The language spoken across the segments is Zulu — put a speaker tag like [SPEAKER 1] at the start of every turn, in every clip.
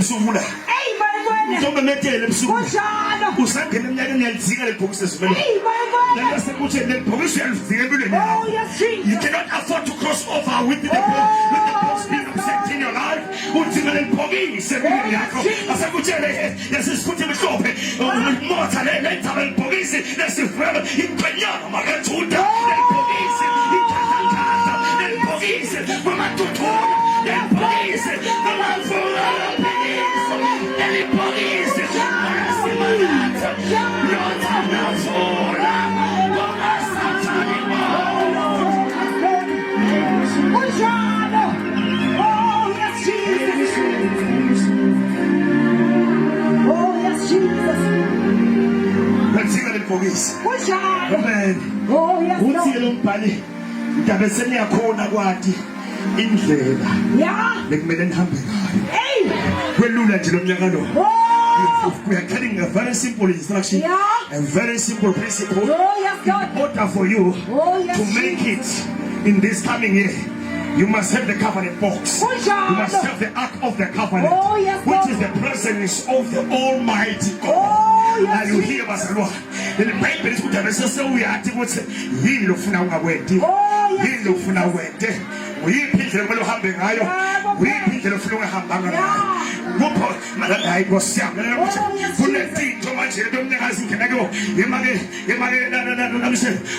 [SPEAKER 1] usuvula njengoba metele ebusuku usangena eminyakeni yalizika lebhokisi ezimele nase kuthi lebhokisi yalizika empilweni yakho. You cannot afford to cross over with the box being upset in your life. Uthina lebhokisi empilweni yakho asekutshele yasisifuthi emhlophe motha letha lebhokisi lesivela iqhenyana makathuda lebhokisi ikhathakhatha lebhokisi mamatuthula lebhokisi mamafula lebhokisi masimanatha lothangafula wangasathani unjalo. Oh yes Jesus, oh yes Jesus. Let's lebhokisi unjalo. Amen. Oh yes Lord. Uthi lombhali ndabe seniyakhona kwathi indlela lekumele nihambe ngayo. Kwelula nje lo mnyaka lo. We are telling a very simple instruction, a very simple principle in order for you to make it in this coming year. You must have the covenant box. You must have the ark of the covenant, which is the presence of the Almighty God. Are you here, Basalo? The Bible is good. So we are to he look for now. He look for now. We people will have the iron. We people of Flora have I was young. Wouldn't think too much. I don't know how can I go.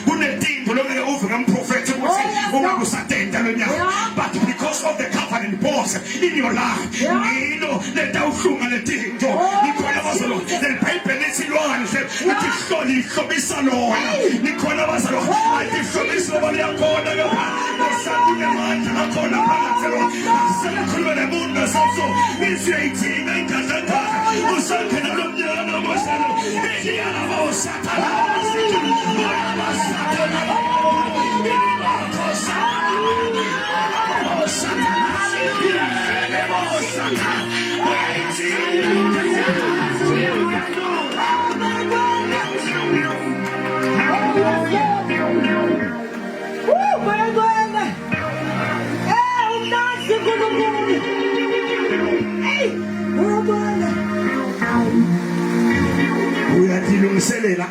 [SPEAKER 1] Wouldn't think to look over and prophet but because of the covenant box in your life, you know the doubtful and the thing. The Bible is in one. It is surely so be salon. Nicola was a lot. I did so be so many corner.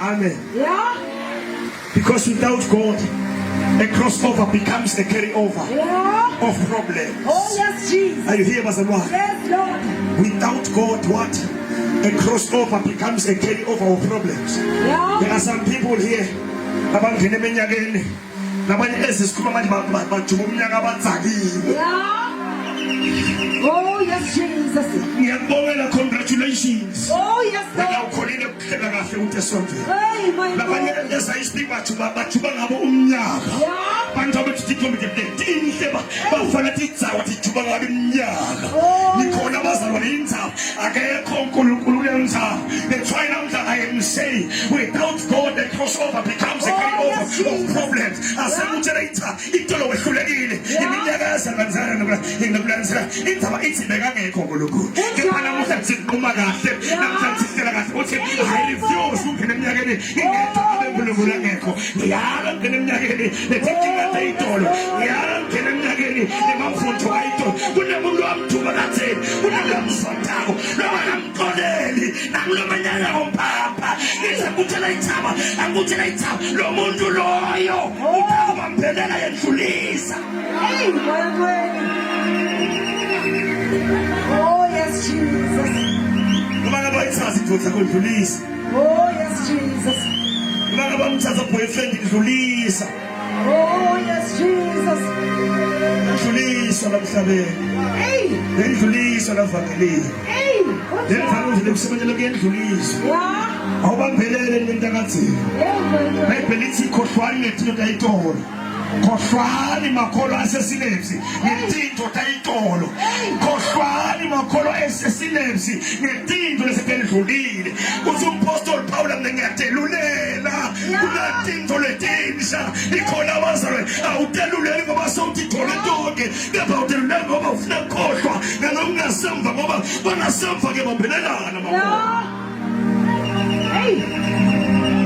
[SPEAKER 1] Amen. Because without God, a crossover becomes a carryover of problems.
[SPEAKER 2] Oh yes, Jesus.
[SPEAKER 1] Are you here, Pastor Noah?
[SPEAKER 2] Yes, Lord.
[SPEAKER 1] Without God, what? A crossover becomes a carryover of problems. There are some people here.
[SPEAKER 2] Oh yes, Jesus.
[SPEAKER 1] Congratulations.
[SPEAKER 2] Oh yes, Lord. Hey, my God.
[SPEAKER 1] I am saying, without God, the crossover becomes a carryover of problems. As a moderator, it always could have been
[SPEAKER 2] Oh yes, Jesus. Oh yes, Jesus. Oh yes, Jesus. Hey.
[SPEAKER 1] Koshwani makolo asesilebsi ngetinto tayitolo koshwani makolo asesilebsi ngetinto lesephendlulile uthi umpostoli Paul ngiyatelulela kunatinto letinsha ikhona abazalwane awuteluleli ngoba sowutithole tonke kepha uteluleli ngoba ufuna khohlwa ngalongasemva ngoba banasemva ke baphelelana makolo.
[SPEAKER 2] Hey.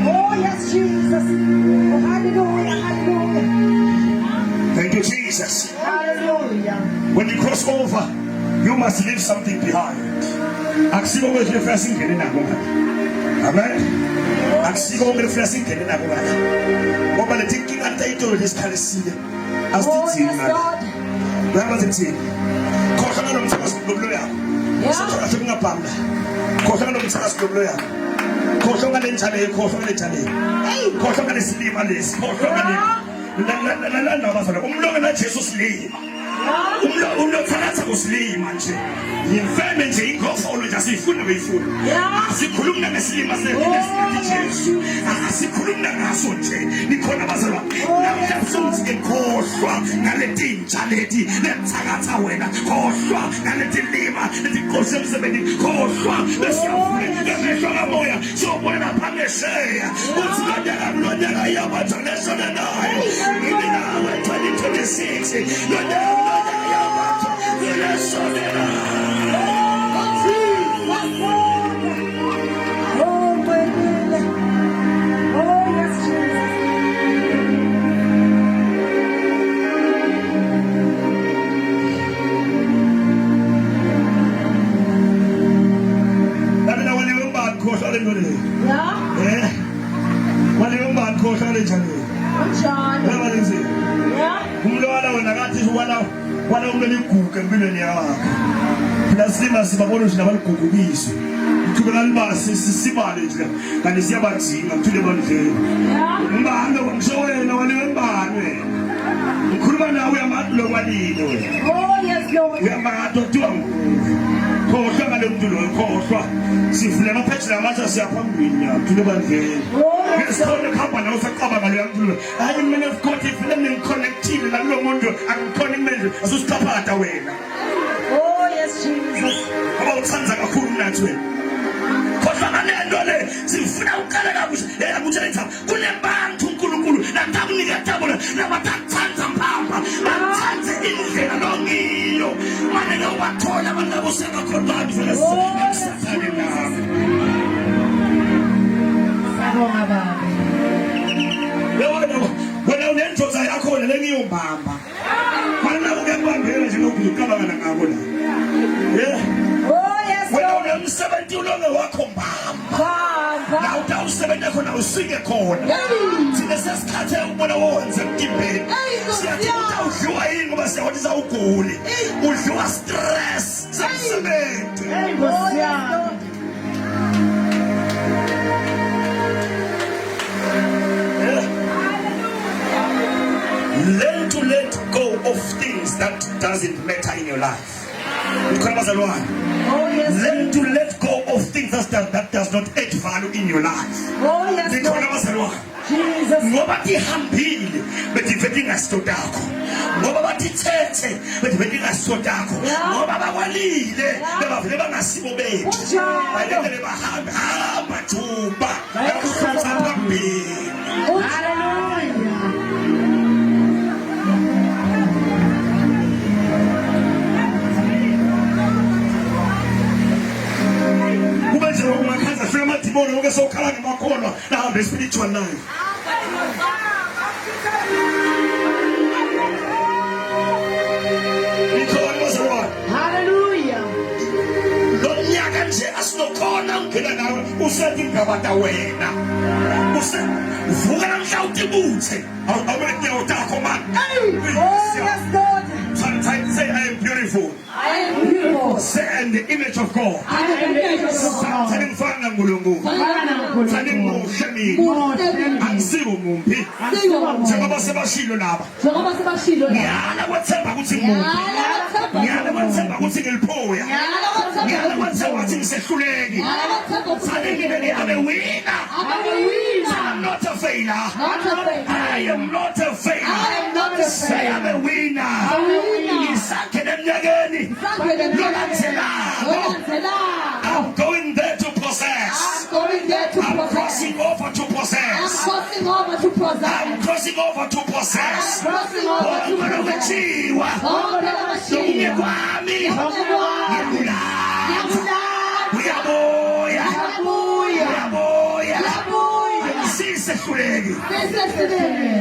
[SPEAKER 2] Oh yes, Jesus. Oh, hallelujah, hallelujah.
[SPEAKER 1] Thank you, Jesus.
[SPEAKER 2] Hallelujah.
[SPEAKER 1] When you cross over, you must leave something behind. Akusiko kwethu efika singene nako ngathi. Amen. Akusiko konke efika singene nako ngathi. Ngoba lethi inkinga ayitolo lesikhalisile. Asithini ngathi. Uyabazi kuthini? Khohlwa ngomthakazo ngoblo yakho. Sikhohlwa singabhamla. Khohlwa ngomthakazo ngoblo yakho. Khohlwa ngalenjalo, khohlwa ngalenjalo. Khohlwa ngalesilima lesi, khohlwa ngale. La ndaba umlomo na Jesu silima. Umlo thalatha kusilima nje. Yimfeme nje ingofolo nje asifuna beyifuna. Asikhuluma ngesilima sesikhathi Jesu. Asikhuluma ngaso nje. Nikhona bazalwa. Namhlanje ngekhohlwa ngaletinja leti lethakatha wena. Khohlwa ngaletilima letikhohle emsebenzini. Khohlwa lesiyafuna ngemehlo kamoya. Sobona phamesheya. Uthi lonyaka yabatha lesona nayo. Nginawe 2026. Lonyaka wala umele igugu empilweni yakho. Lasima sibabona nje nabaligugukiso. Uthubela libasi sisimale nje. Kanti siyabadinga kuthule bandlela. Mbane ngisho wena waliwembane. Ngikhuluma nawe yamadlo kwalilo.
[SPEAKER 2] Oh yes Lord.
[SPEAKER 1] Uyamanga kuthiwa khohlwa ngale muntu lo khohlwa. Sivule amaphethe lamatha siyaphambili ya kuthule bandlela. Ngesikole khamba nawe usaqaba ngale yamuntu. Hayi mina ngikhothi ifile ngiconnectile la lo muntu akukhona imendlo asusiqaphatha wena.
[SPEAKER 2] Oh yes Jesus.
[SPEAKER 1] Awuthanza kakhulu nathi wena. Khohlwa ngalento le sifuna uqala kabusha. Yakutshela ithi kunebantu uNkulunkulu nakunika tabona nabathatha mpamba. Bathathe indlela longiyo. Manje ngowathola abantu abosengakhohlwa vele sisathane nabo.
[SPEAKER 2] Sabonga baba.
[SPEAKER 1] Wena unenjoza yakho le ngiyombamba. Mana ukembambela nje ngokuqabanga ngako la.
[SPEAKER 2] Oh yes Lord.
[SPEAKER 1] Wena unemsebenzi ulonge wakho mbamba. La utawusebenza khona usike khona. Thina sesikhathe ubona wonze emtimbeni. Siyathi udliwa yini ngoba siyawathi uguli. Udliwa stress. Semsebenzi.
[SPEAKER 2] Oh yes Lord.
[SPEAKER 1] Learn to let go of things that doesn't matter in your life.
[SPEAKER 2] Oh yes.
[SPEAKER 1] Learn to let go of things that does not add value in your life.
[SPEAKER 2] Oh yes Lord. Jesus.
[SPEAKER 1] Ngoba tihambile bethi vele ngasitodakho. Ngoba bathi thethe bethi vele ngasitodakho. Ngoba bakwalile bebavele bangasibo bethu. Balele bahamba thuba.
[SPEAKER 2] Hallelujah.
[SPEAKER 1] Umakhaza fika amadimoni ngoke sokhala ngemakhono nahambe spiritual life.
[SPEAKER 2] Hallelujah.
[SPEAKER 1] Lonyaka nje asinokhona ngena nawe usethi ngabata wena. Uvuka namhla utibuthe. Awubethi utakho man.
[SPEAKER 2] Oh yes Lord.
[SPEAKER 1] Sometimes say I am beautiful.
[SPEAKER 2] I am beautiful.
[SPEAKER 1] Say I am the image of God.
[SPEAKER 2] I am the image of God.
[SPEAKER 1] Sanimfana ngulunkulu. Sanimuhle mina. Angisibo mumpi. Njengoba sebashilo laba. Ngiyala kwathemba ukuthi ngimuphi. Ngiyala kwathemba ukuthi ngiliphoya. Ngiyala kwathemba ukuthi ngisehluleki. Sanimele I'm a winner. I'm not a failure. I am not a failure. Say I'm a winner. Ngisakhe emnyakeni. I'm going there to possess. I'm crossing over to possess. I'm crossing over to possess.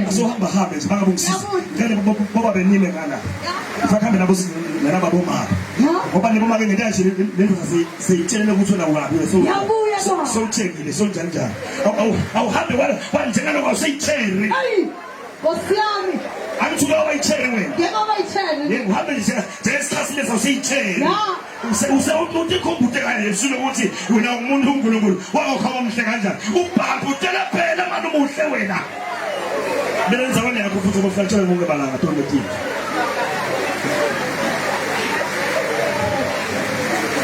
[SPEAKER 1] Azohamba zibanga bongisiza ngene boba benime ngala. Fakhambe nabo nabo bomama. ngoba noma ke ngenta nje lento seyitshela ukuthi wena uyabi
[SPEAKER 2] Ngiyabuya baba.
[SPEAKER 1] sowuthengile sonjani awuhambe wanjengana kwaseyithere
[SPEAKER 2] Hayi. Nkosi yami.
[SPEAKER 1] angithuka wayithere wena
[SPEAKER 2] Ngeke bayitshele.
[SPEAKER 1] yebo uhambe nje ngesikhathi leso seyithere
[SPEAKER 2] Ya.
[SPEAKER 1] umuntu ikhompyutha kanye lesilo ukuthi wena umuntu uNkulunkulu wakhona omhle kanjani ubhabha utela phela manje umuhle wena benza wena yakho futhi kufanele bonke balanga tonke